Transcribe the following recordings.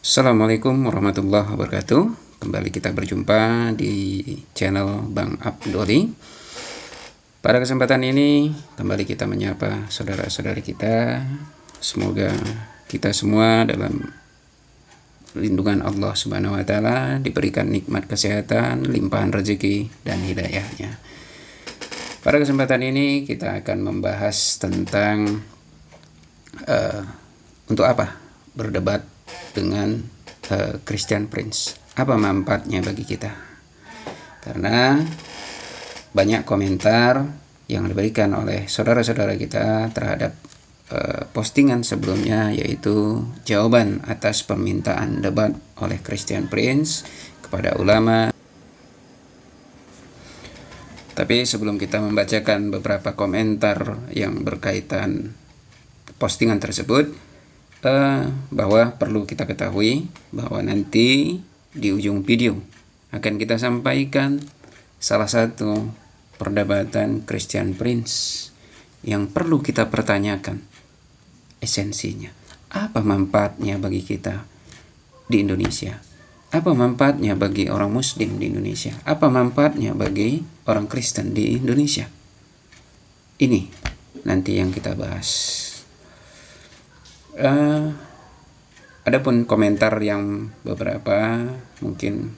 Assalamualaikum warahmatullahi wabarakatuh. Kembali kita berjumpa di channel Bang Abdoli. Pada kesempatan ini kembali kita menyapa saudara-saudari kita. Semoga kita semua dalam lindungan Allah Subhanahu wa taala diberikan nikmat kesehatan, limpahan rezeki dan hidayahnya. Pada kesempatan ini kita akan membahas tentang untuk apa berdebat dengan Christian Prince. Apa manfaatnya bagi kita? Karena banyak komentar yang diberikan oleh saudara-saudara kita terhadap postingan sebelumnya, yaitu jawaban atas permintaan debat oleh Christian Prince kepada ulama. Tapi sebelum kita membacakan beberapa komentar yang berkaitan postingan tersebut, bahwa perlu kita ketahui bahwa nanti di ujung video akan kita sampaikan salah satu perdebatan Christian Prince yang perlu kita pertanyakan esensinya. Apa manfaatnya bagi kita di Indonesia? Apa manfaatnya bagi orang Muslim di Indonesia? Apa manfaatnya bagi orang Kristen di Indonesia? Ini nanti yang kita bahas. Adapun komentar yang beberapa mungkin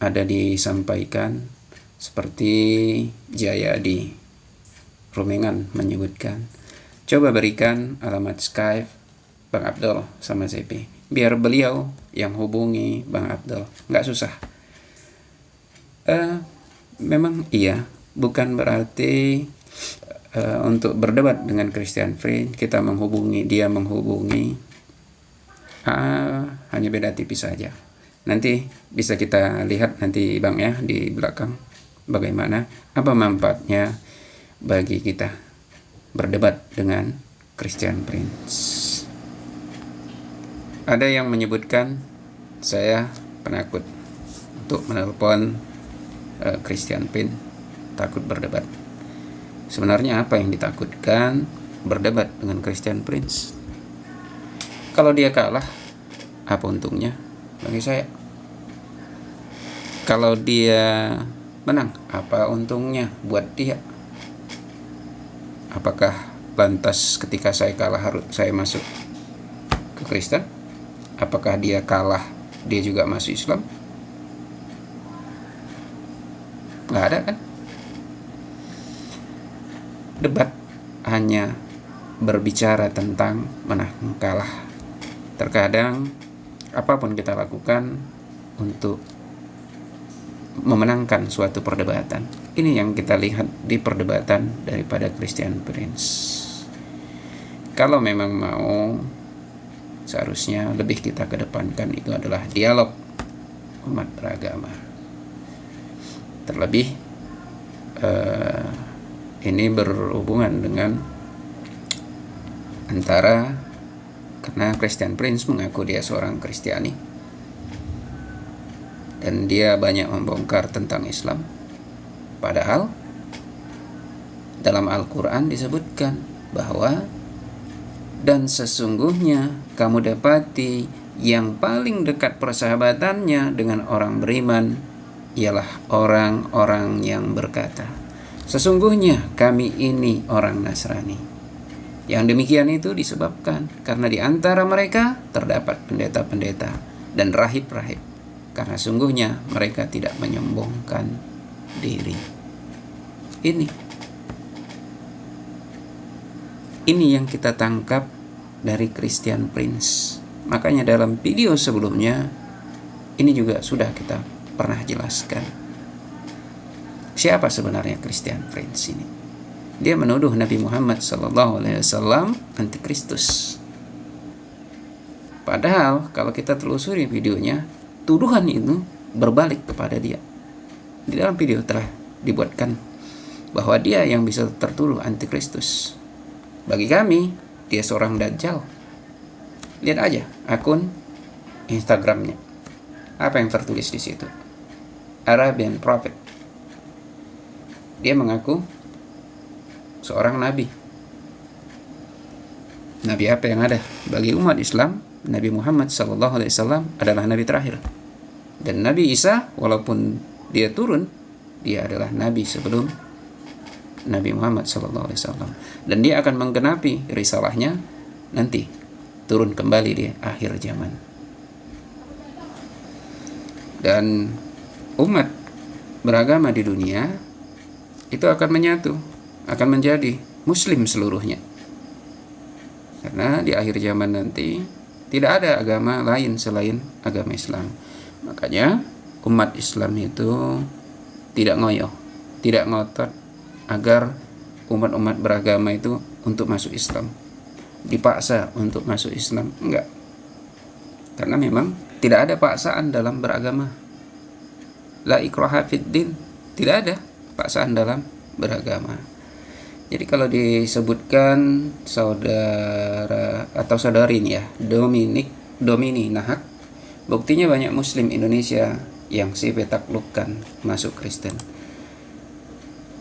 ada disampaikan, seperti Jaya di Rumengan menyebutkan, coba berikan alamat Skype Bang Abdul sama CP, biar beliau yang hubungi Bang Abdul, nggak susah. Memang iya, bukan berarti untuk berdebat dengan Christian Prince kita menghubungi, dia menghubungi, hanya beda tipis saja. Nanti bisa kita lihat nanti Bang ya di belakang bagaimana, apa manfaatnya bagi kita berdebat dengan Christian Prince. Ada yang menyebutkan saya penakut untuk menelpon Christian Prince, takut berdebat. Sebenarnya apa yang ditakutkan berdebat dengan Christian Prince? Kalau dia kalah, apa untungnya bagi saya? Kalau dia menang, apa untungnya buat dia? Apakah lantas ketika saya kalah harus saya masuk ke Kristen? Apakah dia kalah dia juga masuk Islam? Nggak ada kan? Debat hanya berbicara tentang menang kalah. Terkadang apapun kita lakukan untuk memenangkan suatu perdebatan. Ini yang kita lihat di perdebatan daripada Christian Prince. Kalau memang mau, seharusnya lebih kita kedepankan itu adalah dialog umat beragama. Terlebih ini berhubungan dengan antara, karena Christian Prince mengaku dia seorang Kristiani dan dia banyak membongkar tentang Islam, padahal dalam Al-Quran disebutkan bahwa dan sesungguhnya kamu dapati yang paling dekat persahabatannya dengan orang beriman ialah orang-orang yang berkata, sesungguhnya kami ini orang Nasrani. Yang demikian itu disebabkan karena di antara mereka terdapat pendeta-pendeta dan rahib-rahib, karena sungguhnya mereka tidak menyombongkan diri. Ini yang kita tangkap dari Christian Prince. Makanya dalam video sebelumnya ini juga sudah kita pernah jelaskan. Siapa sebenarnya Christian Prince ini? Dia menuduh Nabi Muhammad SAW antikristus. Padahal kalau kita telusuri videonya, tuduhan itu berbalik kepada dia. Di dalam video telah dibuatkan bahwa dia yang bisa tertuduh antikristus. Bagi kami, dia seorang dajjal. Lihat aja akun Instagramnya. Apa yang tertulis di situ? Arabian Prophet. Dia mengaku seorang nabi. Nabi apa yang ada? Bagi umat Islam, Nabi Muhammad SAW adalah Nabi terakhir. Dan Nabi Isa walaupun dia turun, dia adalah Nabi sebelum Nabi Muhammad SAW. Dan dia akan menggenapi risalahnya nanti, turun kembali di akhir zaman. Dan umat beragama di dunia itu akan menyatu, akan menjadi Muslim seluruhnya. Karena di akhir zaman nanti tidak ada agama lain selain agama Islam. Makanya umat Islam itu tidak ngoyo, tidak ngotot agar umat-umat beragama itu untuk masuk Islam, dipaksa untuk masuk Islam. Enggak. Karena memang tidak ada paksaan dalam beragama. La ikraha fid din, tidak ada paksaan dalam beragama. Jadi kalau disebutkan saudara atau saudari ini ya, Domini Nahak, buktinya banyak Muslim Indonesia yang CP taklukkan masuk Kristen.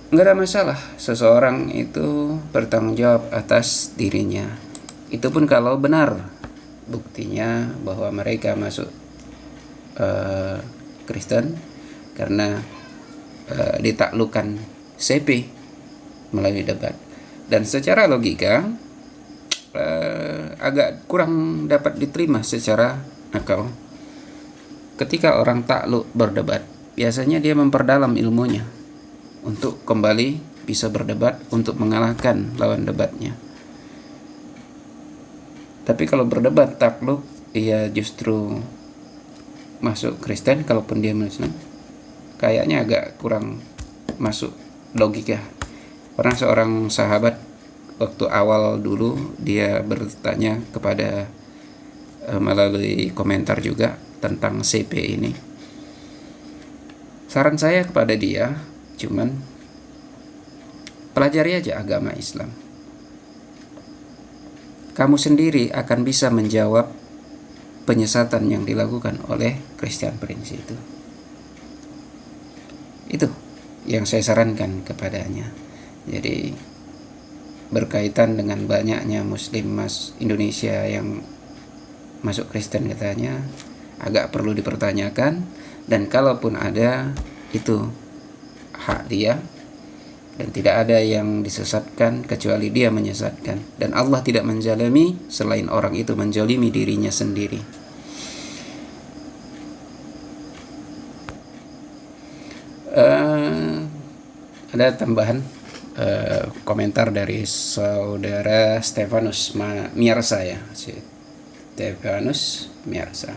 Enggak ada masalah seseorang itu bertanggung jawab atas dirinya. Itu pun kalau benar buktinya bahwa mereka masuk Kristen karena ditaklukkan CP melalui debat. Dan secara logika agak kurang dapat diterima secara akal. Ketika orang takluk berdebat, biasanya dia memperdalam ilmunya untuk kembali bisa berdebat untuk mengalahkan lawan debatnya. Tapi kalau berdebat takluk, ia justru masuk Kristen kalaupun dia Muslim, kayaknya agak kurang masuk logika. Pernah seorang sahabat waktu awal dulu dia bertanya kepada melalui komentar juga tentang CP ini. Saran saya kepada dia cuman pelajari aja agama Islam. Kamu sendiri akan bisa menjawab penyesatan yang dilakukan oleh Christian Prince itu. Itu yang saya sarankan kepadanya. Jadi berkaitan dengan banyaknya Muslim Indonesia yang masuk Kristen katanya, agak perlu dipertanyakan. Dan kalaupun ada, itu hak dia, dan tidak ada yang disesatkan kecuali dia menyesatkan. Dan Allah tidak menzalimi selain orang itu menzalimi dirinya sendiri. Ada tambahan komentar dari saudara Stefanus Miarsa ya, Stefanus Miarsa.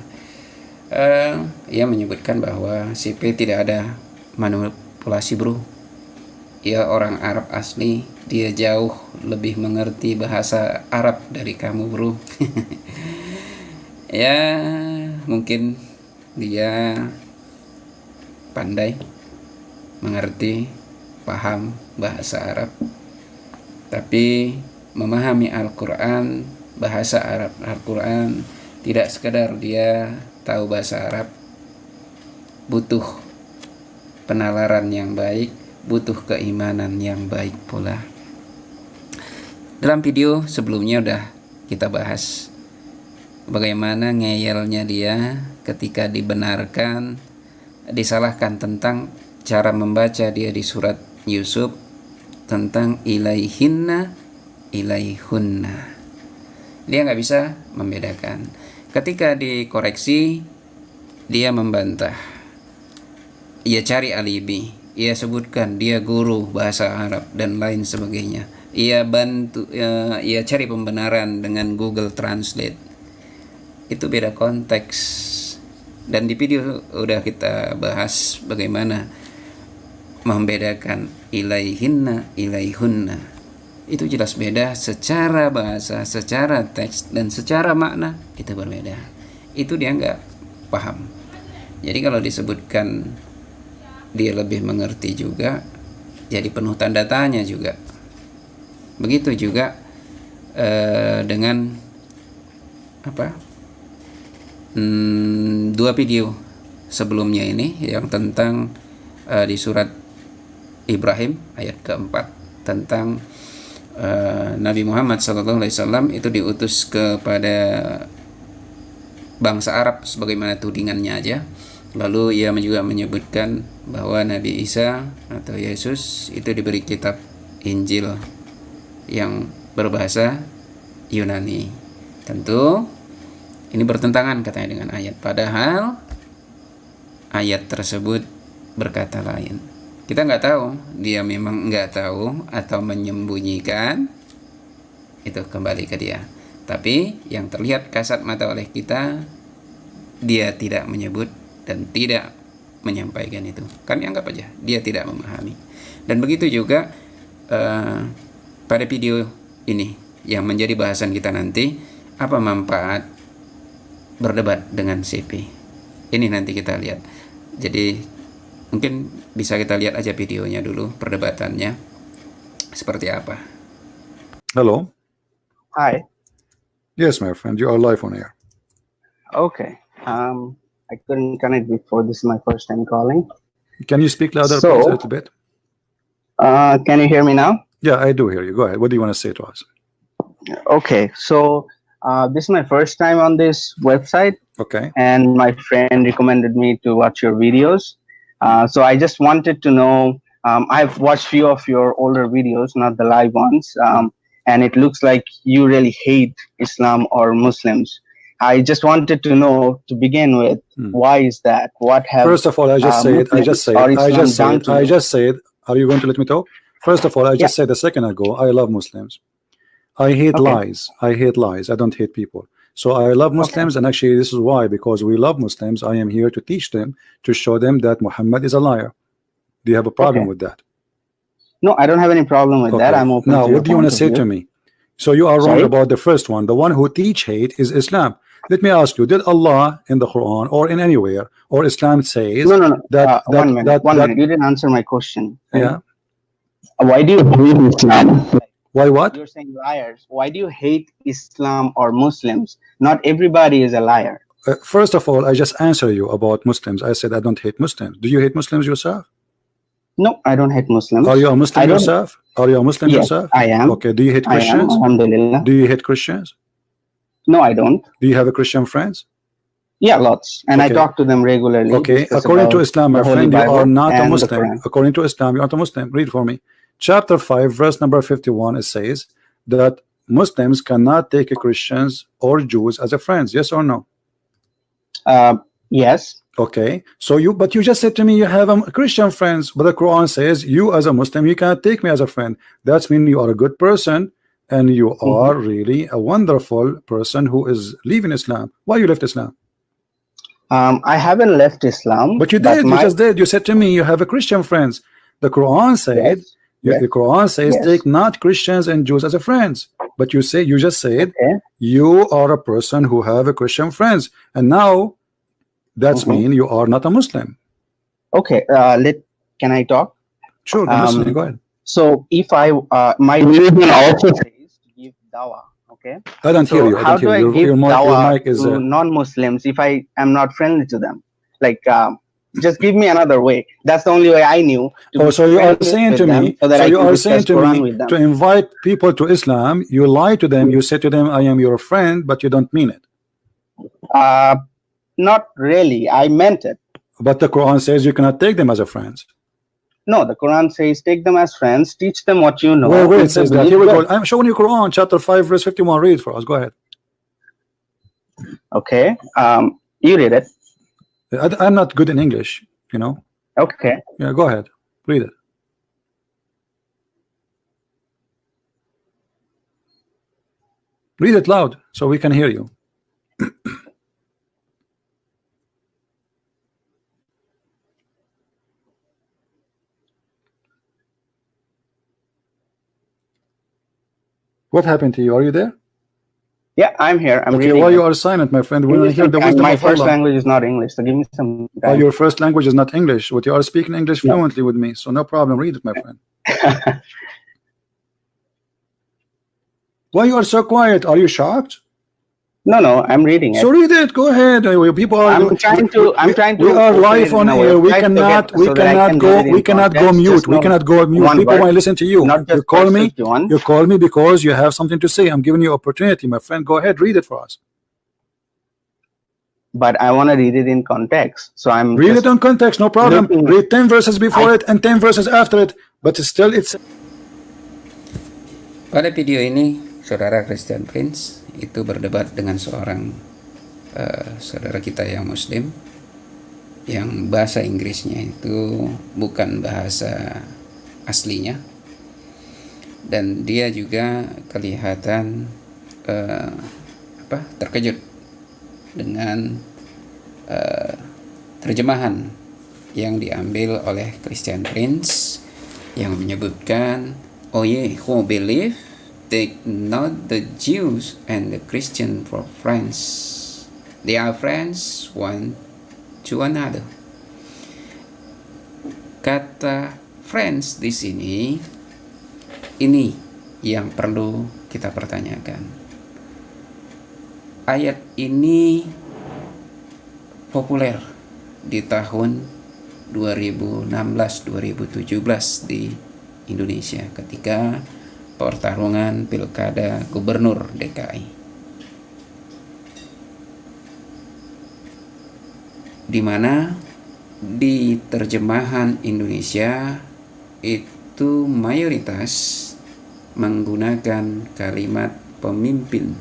Ia menyebutkan bahwa CP tidak ada manipulasi bro. Ia orang Arab asli, dia jauh lebih mengerti bahasa Arab dari kamu bro. Ya mungkin dia pandai mengerti, paham bahasa Arab, tapi memahami Al-Quran, bahasa Arab Al-Quran, tidak sekadar dia tahu bahasa Arab, butuh penalaran yang baik, butuh keimanan yang baik pula. Dalam video sebelumnya udah kita bahas bagaimana ngeyelnya dia ketika dibenarkan, disalahkan tentang cara membaca dia di surat Yusuf tentang ilaihinna, ilaihunna. Dia nggak bisa membedakan. Ketika dikoreksi, dia membantah. Ia cari alibi. Ia sebutkan dia guru bahasa Arab dan lain sebagainya. Ia cari pembenaran dengan Google Translate. Itu beda konteks. Dan di video udah kita bahas bagaimana membedakan ilaihinna, ilaihunna. Itu jelas beda secara bahasa, secara teks, dan secara makna itu berbeda. Itu dia nggak paham. Jadi kalau disebutkan dia lebih mengerti juga, jadi penuh tanda tanya juga. Begitu juga dengan dua video sebelumnya ini yang tentang di surat Ibrahim ayat keempat tentang Nabi Muhammad SAW itu diutus kepada bangsa Arab sebagaimana tudingannya aja. Lalu ia juga menyebutkan bahwa Nabi Isa atau Yesus itu diberi kitab Injil yang berbahasa Yunani. Tentu ini bertentangan katanya dengan ayat, padahal ayat tersebut berkata lain. Kita nggak tahu, dia memang nggak tahu atau menyembunyikan, itu kembali ke dia. Tapi yang terlihat kasat mata oleh kita, dia tidak menyebut dan tidak menyampaikan itu. Kami anggap aja dia tidak memahami. Dan begitu juga pada video ini yang menjadi bahasan kita nanti, apa manfaat berdebat dengan CP. Ini nanti kita lihat. Jadi mungkin bisa kita lihat aja videonya dulu, perdebatannya seperti apa. Hello. Hi. Yes, my friend, you are live on air. Okay. I couldn't connect before. This is my first time calling. Can you speak louder, So- please, a little bit? Can you hear me now? Yeah, I do hear you. Go ahead. What do you want to say to us? Okay. So this is my first time on this website, Okay. and my friend recommended me to watch your videos. So I just wanted to know. I've watched few of your older videos, not the live ones, and it looks like you really hate Islam or Muslims. I just wanted to know, to begin with, why is that? What have First of all, I just said, Muslims or Islam done to you? I just said, are you going to let me talk? First of all, I just Yeah. said a second ago, I love Muslims. I hate Okay. lies. I hate lies. I don't hate people. So I love Muslims, and actually this is why, because we love Muslims, I am here to teach them, to show them that Muhammad is a liar. Do you have a problem Okay. with that? No, I don't have any problem with that. Okay. I'm open. Now, to your what do you want to point of say view. to me? So you are wrong Sorry? about the first one. The one who teach hate is Islam. Let me ask you: did Allah in the Quran or in anywhere or Islam says No, no, no. that One minute. that One that minute. You didn't answer my question. yeah? Why do you hate Islam? Why what? You're saying liars. Why do you hate Islam or Muslims? Not everybody is a liar. First of all, I just answer you about Muslims. I said I don't hate Muslims. Do you hate Muslims yourself? No, I don't hate Muslims. Are you a Muslim I don't- yourself? Are you a Muslim Yes, yourself? I am. Okay. Do you hate I am. Christians? Alhamdulillah. Do you hate Christians? No, I don't. Do you have a Christian friends? Yeah, lots. And Okay. I talk to them regularly. Okay. discuss According to about Islam, my the Holy friend, you Bible are not a and the Muslim. Quran. According to Islam, you are not a Muslim. Read for me. Chapter 5, verse number 51, it says that Muslims cannot take Christians or Jews as a friends. Yes or no? Yes. Okay. So but you just said to me you have Christian friends, but the Quran says you as a Muslim, you cannot take me as a friend. That's mean you are a good person and you are really a wonderful person who is leaving Islam. Why you left Islam? I haven't left Islam. But you did. You my- just did. You said to me you have a Christian friends. The Quran said Yes. the Yes. Quran says Yes. take not Christians and Jews as a friends. But you just said Okay. you are a person who have a Christian friends, and now that's mean you are not a Muslim. Okay. Can I talk? Sure, I'm listening. Go ahead. So if I my religion also says to give dawah. Okay. I don't hear So you. I how don't do hear I you. give Your dawah mic is. to non-Muslims if I am not friendly to them? Like, just give me another way. That's the only way I knew. To Oh, be so you are friendly saying with to them me. so that So I you can are discuss saying to Quran me with them. to invite people to Islam. You lie to them. You say to them, "I am your friend," but you don't mean it. Not really. I meant it. But the Quran says you cannot take them as a friends. No, the Quran says take them as friends, teach them what you know. Where If it they says that? believe, Here we go. good. I'm showing you Quran, chapter 5, verse 51. Read for us. Go ahead. Okay. You read it. I'm not good in English, you know. Okay. Yeah, go ahead. Read it. Read it loud so we can hear you. What happened to you? Are you there? Yeah, I'm here. I'm Okay, reading. why it. you are silent, my friend? We Give want me to hear some the time. wisdom My of first Allah. language is not English, so give me some Oh, time. your first language is not English, but you are speaking English No. fluently with me, so no problem. Read it, my friend. Why you are so quiet? Are you shocked? No, I'm reading it. So read it. Go ahead. People are. I'm trying to We are open live it on in a air. We website cannot. so We that I cannot can go. read it in We cannot go context. mute. Just We know cannot go mute. one People word. want to listen to you. Not You just call verse me. 51. You call me because you have something to say. I'm giving you opportunity, my friend. Go ahead. Read it for us. but I want to read it in context. So I'm Read just it on context, no problem. looking- Read 10 verses before it and 10 verses after it, but still it's Pada video ini, saudara Christian Prince itu berdebat dengan seorang saudara kita yang Muslim, yang bahasa Inggrisnya itu bukan bahasa aslinya, dan dia juga kelihatan terkejut dengan terjemahan yang diambil oleh Christian Prince yang menyebutkan, "Oh yeah, who believe take not the Jews and the Christian for friends. They are friends one to another." Kata friends di sini, ini yang perlu kita pertanyakan. Ayat ini populer di tahun 2016-2017 di Indonesia ketika pertarungan pilkada gubernur DKI, di mana di terjemahan Indonesia itu mayoritas menggunakan kalimat pemimpin,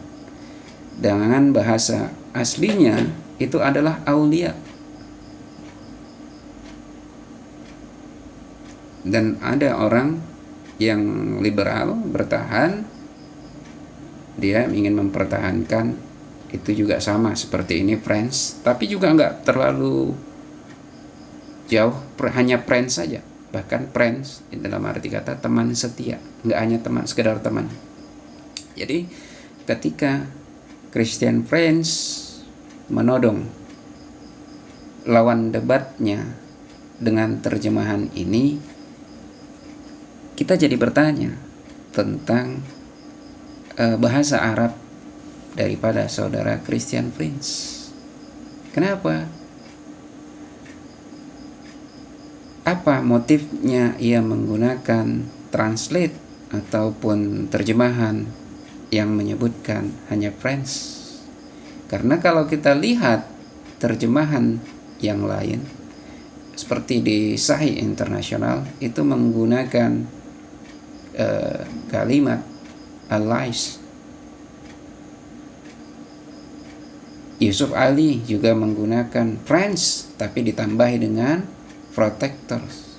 dengan bahasa aslinya itu adalah aulia. Dan ada orang yang liberal bertahan, dia ingin mempertahankan itu juga sama seperti ini, friends, tapi juga nggak terlalu jauh, hanya friends saja. Bahkan friends dalam arti kata teman setia, nggak hanya teman, sekedar teman. Jadi ketika Christian Prince menodong lawan debatnya dengan terjemahan ini, kita jadi bertanya tentang bahasa Arab daripada saudara Christian Prince. Kenapa? Apa motifnya ia menggunakan translate ataupun terjemahan yang menyebutkan hanya friends? Karena kalau kita lihat terjemahan yang lain, seperti di Sahih Internasional, itu menggunakan kalimat allies. Yusuf Ali juga menggunakan friends tapi ditambahi dengan protectors.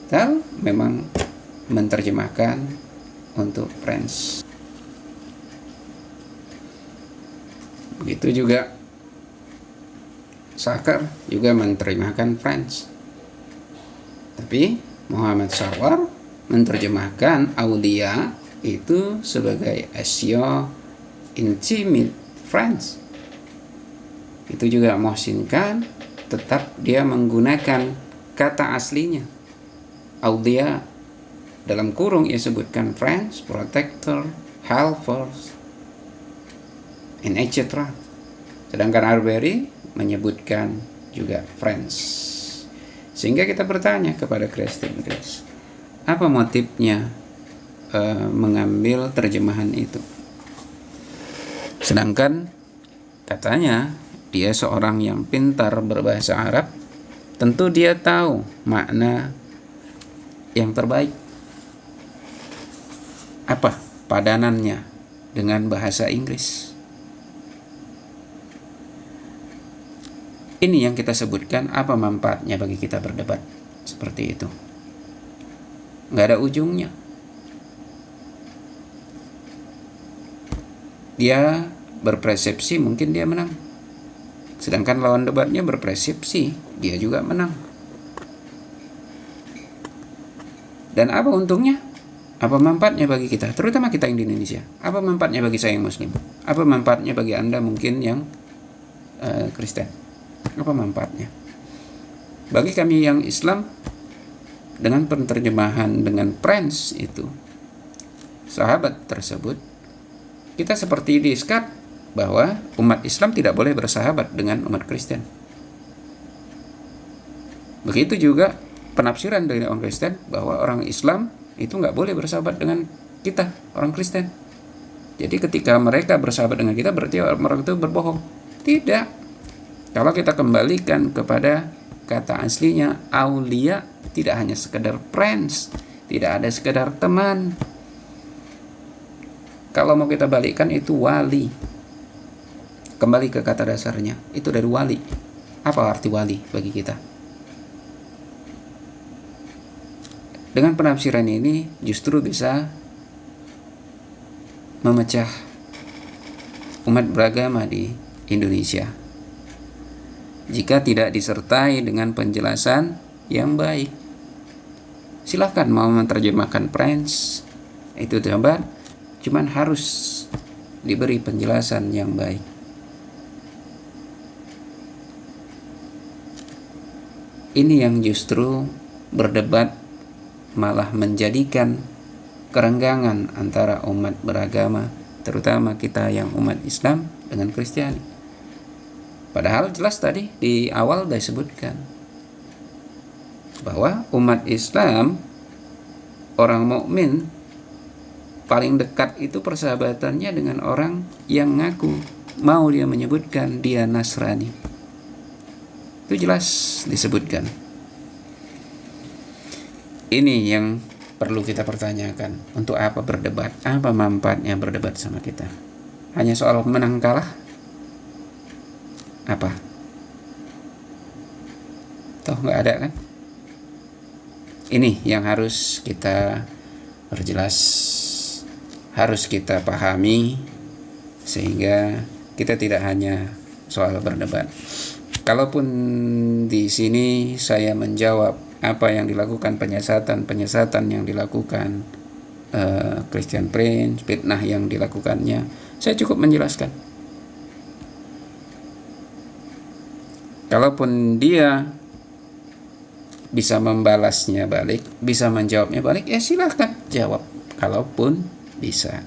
Tal memang menerjemahkan untuk friends. Begitu juga Sakar juga menerjemahkan friends. Tapi Muhammad Sawar menerjemahkan aulia itu sebagai asyo intimate friends. Itu juga Mohsin Khan tetap dia menggunakan kata aslinya aulia, dalam kurung ia sebutkan friends, protector, helpers, and etc. Sedangkan Arbery menyebutkan juga friends. Sehingga kita bertanya kepada Christian Prince, apa motifnya mengambil terjemahan itu? Sedangkan katanya dia seorang yang pintar berbahasa Arab, tentu dia tahu makna yang terbaik. Apa padanannya dengan bahasa Inggris? Ini yang kita sebutkan, apa manfaatnya bagi kita berdebat seperti itu? Nggak ada ujungnya. Dia berpersepsi mungkin dia menang, sedangkan lawan debatnya berpersepsi dia juga menang. Dan apa untungnya? Apa manfaatnya bagi kita, terutama kita yang di Indonesia? Apa manfaatnya bagi saya yang Muslim? Apa manfaatnya bagi Anda mungkin yang Kristen? Apa manfaatnya? Bagi kami yang Islam, dengan penerjemahan dengan Prince itu, sahabat tersebut, kita seperti diikat bahwa umat Islam tidak boleh bersahabat dengan umat Kristen. Begitu juga penafsiran dari orang Kristen bahwa orang Islam itu nggak boleh bersahabat dengan kita, orang Kristen. Jadi ketika mereka bersahabat dengan kita berarti orang itu berbohong. Tidak. Kalau kita kembalikan kepada kata aslinya, aulia tidak hanya sekedar friends, tidak ada sekedar teman. Kalau mau kita balikkan itu wali. Kembali ke kata dasarnya, itu dari wali. Apa arti wali bagi kita? Dengan penafsiran ini justru bisa memecah umat beragama di Indonesia jika tidak disertai dengan penjelasan yang baik. Silahkan mau menerjemahkan French, itu jawaban, cuman harus diberi penjelasan yang baik. Ini yang justru berdebat malah menjadikan kerenggangan antara umat beragama, terutama kita yang umat Islam dengan Kristiani. Padahal jelas tadi di awal sudah disebutkan bahwa umat Islam, orang mukmin paling dekat itu persahabatannya dengan orang yang ngaku mau dia menyebutkan dia Nasrani. Itu jelas disebutkan. Ini yang perlu kita pertanyakan. Untuk apa berdebat? Apa manfaatnya berdebat sama kita? Hanya soal menang kalah? Apa? Toh nggak ada kan? Ini yang harus kita perjelas, harus kita pahami, sehingga kita tidak hanya soal berdebat. Kalaupun di sini saya menjawab apa yang dilakukan, penyesatan yang dilakukan Christian Prince, fitnah yang dilakukannya, saya cukup menjelaskan. Kalaupun dia bisa membalasnya balik, bisa menjawabnya balik, ya silahkan jawab. Kalaupun bisa,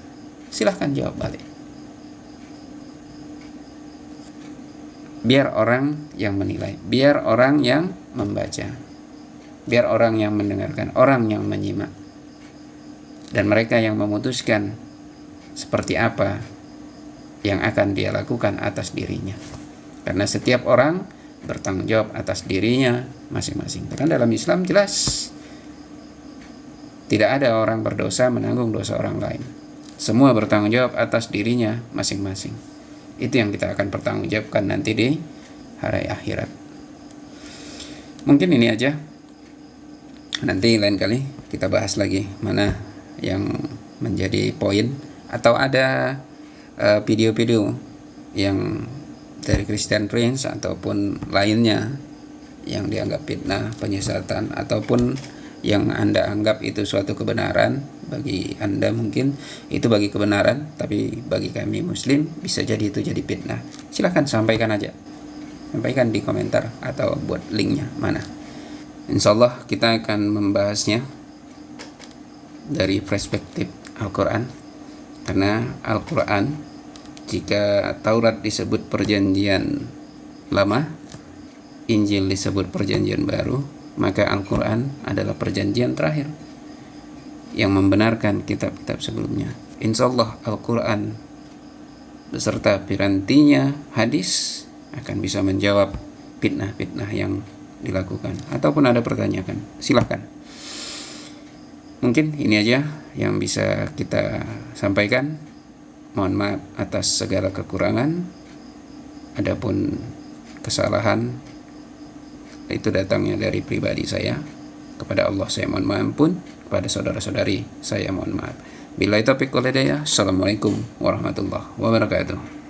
silahkan jawab balik. Biar orang yang menilai, biar orang yang membaca, biar orang yang mendengarkan, orang yang menyimak, dan mereka yang memutuskan seperti apa yang akan dia lakukan atas dirinya. Karena setiap orang bertanggung jawab atas dirinya masing-masing. Kan dalam Islam jelas tidak ada orang berdosa menanggung dosa orang lain. Semua bertanggung jawab atas dirinya masing-masing. Itu yang kita akan pertanggungjawabkan nanti di hari akhirat. Mungkin ini aja. Nanti lain kali kita bahas lagi mana yang menjadi poin, atau ada video-video yang dari Christian Prince ataupun lainnya yang dianggap fitnah, penyesatan, ataupun yang Anda anggap itu suatu kebenaran. Bagi Anda mungkin itu bagi kebenaran, tapi bagi kami Muslim bisa jadi itu jadi fitnah. Silahkan sampaikan aja, sampaikan di komentar atau buat linknya mana. Insyaallah kita akan membahasnya dari perspektif Al-Quran, karena Al-Quran, jika Taurat disebut perjanjian lama, Injil disebut perjanjian baru, maka Al-Quran adalah perjanjian terakhir yang membenarkan kitab-kitab sebelumnya. Insyaallah Al-Quran beserta pirantinya hadis akan bisa menjawab fitnah-fitnah yang dilakukan. Ataupun ada pertanyaan, silahkan. Mungkin ini aja yang bisa kita sampaikan. Mohon maaf atas segala kekurangan. Adapun kesalahan itu datangnya dari pribadi saya. Kepada Allah saya mohon maaf pun, kepada saudara-saudari saya mohon maaf. Billahi taufiq wal hidayah. Assalamualaikum warahmatullahi wabarakatuh.